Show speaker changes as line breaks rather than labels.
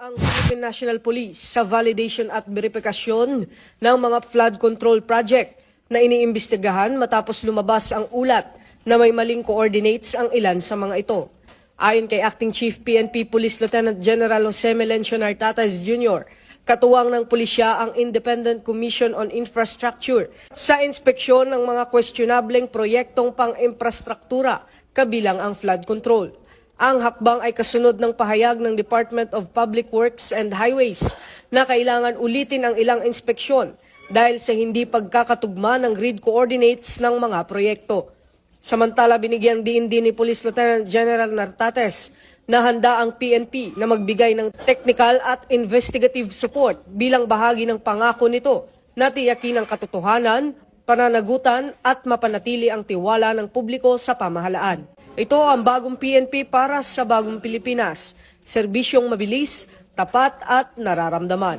ang Philippine National Police sa validation at verifikasyon ng mga flood control project na iniimbestigahan matapos lumabas ang ulat na may maling coordinates ang ilan sa mga ito. Ayon kay Acting Chief PNP Police Lieutenant General Jose Melencio Nartates Jr., katuwang ng pulisya ang Independent Commission on Infrastructure sa inspeksyon ng mga questionableng proyektong pang-infrastruktura kabilang ang flood control. Ang hakbang ay kasunod ng pahayag ng Department of Public Works and Highways na kailangan ulitin ang ilang inspeksyon dahil sa hindi pagkakatugma ng grid coordinates ng mga proyekto. Samantala, binigyang diin din ni Police Lieutenant General Nartates na handa ang PNP na magbigay ng technical at investigative support bilang bahagi ng pangako nito na tiyakin ang katotohanan, pananagutan at mapanatili ang tiwala ng publiko sa pamahalaan. Ito ang bagong PNP para sa bagong Pilipinas. Serbisyong mabilis, tapat at nararamdaman.